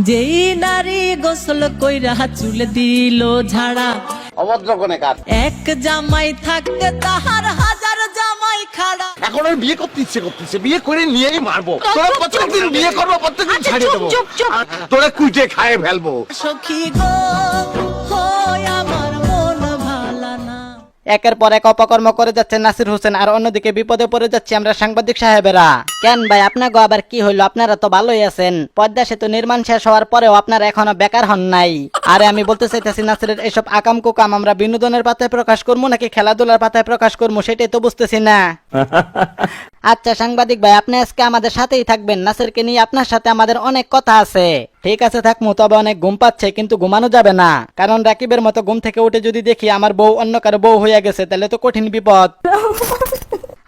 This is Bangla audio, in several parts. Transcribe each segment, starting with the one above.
যেই নারী গোসল কইরা চুল দিল ঝাড়া, অভদ্র কোনে কাজ। এক জামাই থাকতে তাহার হাজার জামাই খাড়া। এখন আর বিয়ে করতে ইচ্ছে করতেছে, বিয়ে করে নিয়েই মারবো। তোরা প্রত্যেকদিন বিয়ে করবো, প্রত্যেকদিন ছাড়িয়ে দেবো, তোরা কুইটে খায় ফেলবো। সখী গো হয় আমার মন ভালা না। একের পর এক অপকর্ম করে যাচ্ছে নাসির হোসেন, আর অন্যদিকে বিপদে পড়ে যাচ্ছে আমরা সাংবাদিক সাহেবেরা। কেন ভাই আপনাকে আবার কি হইলো? আপনারা তো ভালোই আছেন, পদ্মা সেতু নির্মাণ শেষ হওয়ার পরেও আপনারা এখনো বেকার হন নাই। আরে আমি বলতে চাইতেছি নাসিরের এসব আকাম কুকাম আমরা বিনোদনের পাতায় প্রকাশ করবো নাকি খেলাধুলার পাতায় প্রকাশ করবো সেটাই তো বুঝতেছি না। আচ্ছা সাংবাদিক ভাই, আপনি আজকে আমাদের সাথেই থাকবেন, নাসিরকে নিয়ে আপনার সাথে আমাদের অনেক কথা আছে। ঠিক আছে থাকমু, তবে অনেক ঘুম পাচ্ছে কিন্তু ঘুমানো যাবে না, কারণ রাকিবের মতো ঘুম থেকে উঠে যদি দেখি আমার বউ অন্য কারো বউ হয়ে গেছে তাহলে তো কঠিন বিপদ।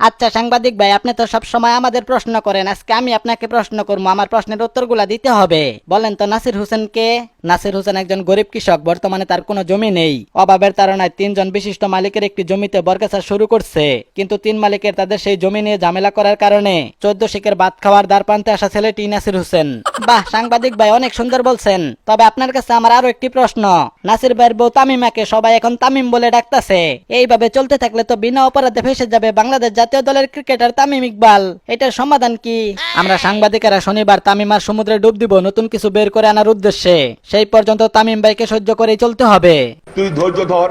আচ্ছা সাংবাদিক ভাই, আপনি তো সব সময় আমাদের প্রশ্ন করেন, আজকে আমি আপনাকে প্রশ্ন করবো, আমার প্রশ্নের উত্তরগুলা দিতে হবে। বলেন তো নাসির হোসেন কে? নাসির হোসেন একজন গরিব কৃষক, বর্তমানে তার কোনো জমি নেই। অভাবের তাড়নায় 3 জন বিশিষ্ট মালিকের একটি জমিতে বরগাছা শুরু করছে, কিন্তু 3 মালিকের তাদের সেই জমি নিয়ে ঝামেলা করার কারণে 14 শিখের ভাত খাওয়ার দ্বার প্রান্তে আসা ছেলেটি নাসির হোসেন। বাহ সাংবাদিক ভাই, অনেক সুন্দর বলছেন। তবে আপনার কাছে আমার আরো একটি প্রশ্ন, নাসির ভাইয়ের বউ তামিমাকে সবাই এখন তামিম বলে ডাকতেছে, এইভাবে চলতে থাকলে তো বিনা অপরাধে ফেসে যাবে বাংলাদেশ জাতীয় দলের ক্রিকেটার তামিম ইকবাল, এটার সমাধান কি? আমরা সাংবাদিকেরা শনিবার তামিমার সমুদ্রে ডুব দিব নতুন কিছু বের করে আনার উদ্দেশ্যে, সেই পর্যন্ত তামিম ভাইকে সহ্য করেই চলতে হবে। তুই ধৈর্য ধর।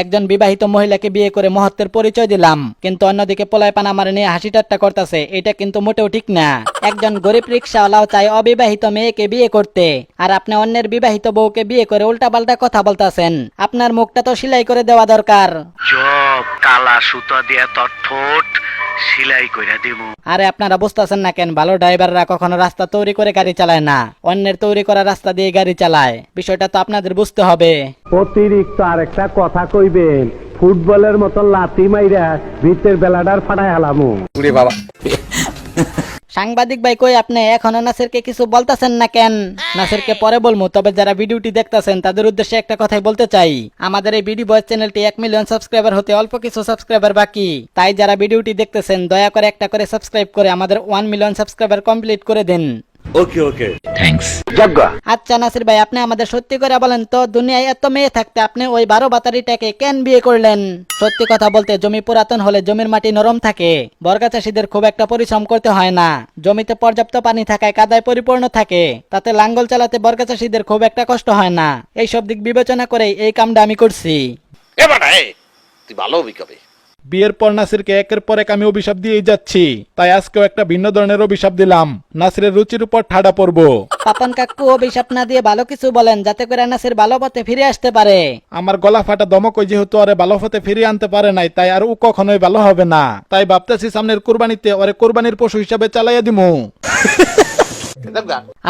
একজন বিবাহিত মহিলাকে বিয়ে করে মহত্বের পরিচয় দিলাম, কিন্তু অন্যদিকে পলায়পান আমার নিয়ে হাসি ঠাট্টা করতেছে, এটা কিন্তু মোটেও ঠিক না। একজন গরিব রিক্সাওয়ালাও চাই অবিবাহিত মেয়েকে বিয়ে করতে, আর আপনি অন্যের বিবাহিত বউকে বিয়ে করে উল্টাপাল্টা কথা বলতেছেন। আপনার মুখটা তো সেলাই করে দেওয়া দরকার। চোখ কালা সুতা দিয়া তোর ঠোঁট সিলাই কইরা দিব। আরে আপনারা বুঝতেছেন না কেন? ভালো ড্রাইভাররা কখনো রাস্তা তৈরি করে গাড়ি চালায় না, অন্যের তৈরি করা রাস্তা দিয়ে গাড়ি চালায়, বিষয়টা তো আপনাদের বুঝতে হবে। অতিরিক্ত আরেকটা কথা কইবেন, ফুটবলের মতো লাথি মাইরা ভিতর বেলাডার ফাটায় হালামু। ওরে বাবা, সাংবাদিক ভাই কই আপনি এখনো নাসিরকে কিছু বলতেছেন না কেন? নাসিরকে পরে বলবো, তবে যারা ভিডিওটি দেখতেছেন তাদের উদ্দেশ্যে একটা কথাই বলতে চাই, আমাদের এই বিডি বয়েস চ্যানেলটি 1 মিলিয়ন সাবস্ক্রাইবার হতে অল্প কিছু সাবস্ক্রাইবার বাকি, তাই যারা ভিডিওটি দেখতেছেন দয়া করে একটা করে সাবস্ক্রাইব করে আমাদের 1 মিলিয়ন সাবস্ক্রাইবার কমপ্লিট করে দিন। ওকে ওকে, থ্যাঙ্কস। আচ্ছা নাসির ভাই, আপনি আমাদের সত্যি করে বলেন তো, দুনিয়ায় এত মেয়ে থাকতে আপনি ওই 12 বাতারিটাকে কেন বিয়ে করলেন? সত্যি কথা বলতে জমি পুরাতন হলে জমির মাটি নরম থাকে, বর্গা চাষীদের খুব একটা পরিশ্রম করতে হয় না, জমিতে পর্যাপ্ত পানি থাকায় কাদায় পরিপূর্ণ থাকে, তাতে লাঙ্গল চালাতে বর্গা চাষীদের খুব একটা কষ্ট হয় না। এই সব দিক বিবেচনা করেই এই কামটা আমি করছি। এবার তুই ভালো অভিজ্ঞতা। বিয়ের পর নাসিরকে একের পর এক আমি অভিশাপ দিয়েই যাচ্ছি, তাই আজকেও একটা ভিন্ন ধরনের অভিশাপ দিলাম, নাসিরের রুচির উপর ঠাডা পড়বো। পাপন কাকু অভিশাপ না দিয়ে ভালো কিছু বলেন, যাতে করে নাসির ভালো পথে ফিরে আসতে পারে। আমার গলা ফাটা দমকই যেহেতু ওরে ভালো হতে ফিরিয়ে আনতে পারে নাই, তাই আর ও কখনোই ভালো হবে না, তাই ভাবতেছি সামনের কুরবানিতে ওরে কুরবানির পশু হিসাবে চালাইয়া দিমু।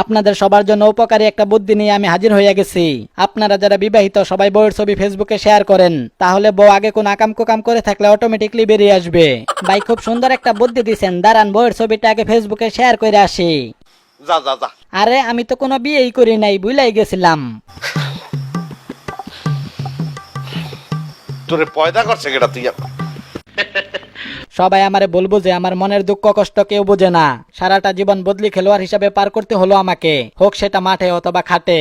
আপনাদের সবার জন্য উপকারী একটা বুদ্ধি নিয়ে আমি হাজির হয়ে গেছি। আপনারা যারা বিবাহিত সবাই বউয়ের ছবি ফেসবুকে শেয়ার করেন, তাহলে বউ আগে কোন আকাম কুকাম করে থাকলে অটোমেটিকলি বেরিয়ে আসবে। ভাই খুব সুন্দর একটা বুদ্ধি দিছেন, দাঁড়ান বউয়ের ছবিটা আগে ফেসবুকে শেয়ার করে আসি। যা যা যা। আরে আমি তো কোনো বিয়েই করি নাই, ভুলাই গেছিলাম। তোরে পয়দা করছে কেটা তুই? সবাই আমারে বলবো যে আমার মনের দুঃখ কষ্ট কেউ বোঝে না, সারাটা জীবন বদলি খেলোয়াড় হিসাবে পার করতে হলো আমাকে, হোক সেটা মাঠে অথবা খাটে।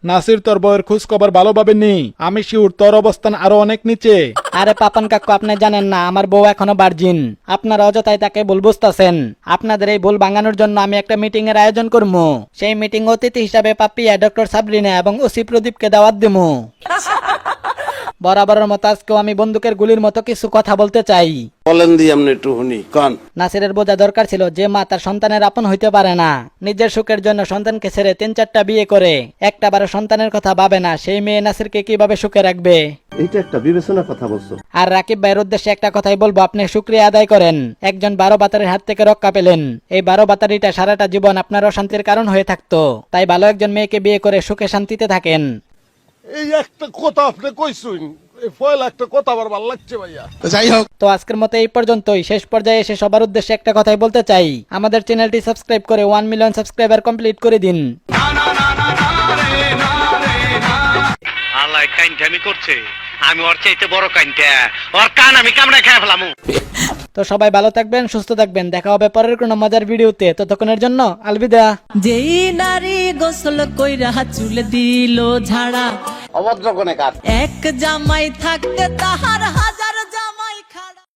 নাসির তোর বউয়ের খোঁজ খবর ভালোভাবে নি, আমি শিউর তোর অবস্থান আরো অনেক নিচে। আরে পাপন কাকু আপনি জানেন না আমার বউ এখনো ভার্জিন, আপনারা অযথাই তাকে ভুল বুঝতেছেন। আপনাদের এই ভুল ভাঙানোর জন্য আমি একটা মিটিং এর আয়োজন করবো, সেই মিটিং অতিথি হিসাবে পাপিয়া, ডক্টর সাবরিনা এবং ওসি প্রদীপকে দাওয়াত দেবো। বরাবরের মতো আজকেও আমি বন্দুকের গুলির মতো কিছু কথা বলতে চাই। বলেন দি আমনে একটু শুনি কান। নাসিরের বোঝা দরকার ছিল যে মা তার সন্তানের আপন হইতে পারে না, নিজের সুখের জন্য সন্তানকে ছেড়ে 3-4টা বিয়ে করে একটা বারো সন্তানের কথা ভাবে না, সেই মেয়ে নাসিরকে কিভাবে সুখে রাখবে? এটা একটা বিবেচনার কথা বলছো। আর রাকিব ভাইয়ের উদ্দেশ্যে একটা কথাই বলবো, আপনি শুকরিয়া আদায় করেন, একজন 12 বাতারের হাত থেকে রক্ষা পেলেন। এই 12 বাতারিটা সারাটা জীবন আপনার অশান্তির কারণ হয়ে থাকতো, তাই ভালো একজন মেয়েকে বিয়ে করে সুখে শান্তিতে থাকেন। এই একটা কথা আপনি কইছুন, এই ফয়লা একটা কথা আমার ভালো লাগছে ভাইয়া। তো আজকের মতো এই পর্যন্তই, শেষ পর্যায়ে এসে সবার উদ্দেশ্যে একটা কথাই বলতে চাই, আমাদের চ্যানেলটি সাবস্ক্রাইব করে 1 মিলিয়ন সাবস্ক্রাইবার কমপ্লিট করে দিন। আল্লাহ কাইনটা আমি করছে, আমি ওর চাইতে বড় কাইনটা, ওর কান আমি কামড়ে খেয়ে ফেলামু। তো সবাই ভালো থাকবেন, সুস্থ থাকবেন, দেখা হবে পরের কোনো মজার ভিডিওতে। ততক্ষণের জন্য আলবিদা। যেই নারী গোসল কইরা চুল দিল ঝাড়া, অভদ্র কোনে কাজ। এক জামাই থাকতে তাহার হাজার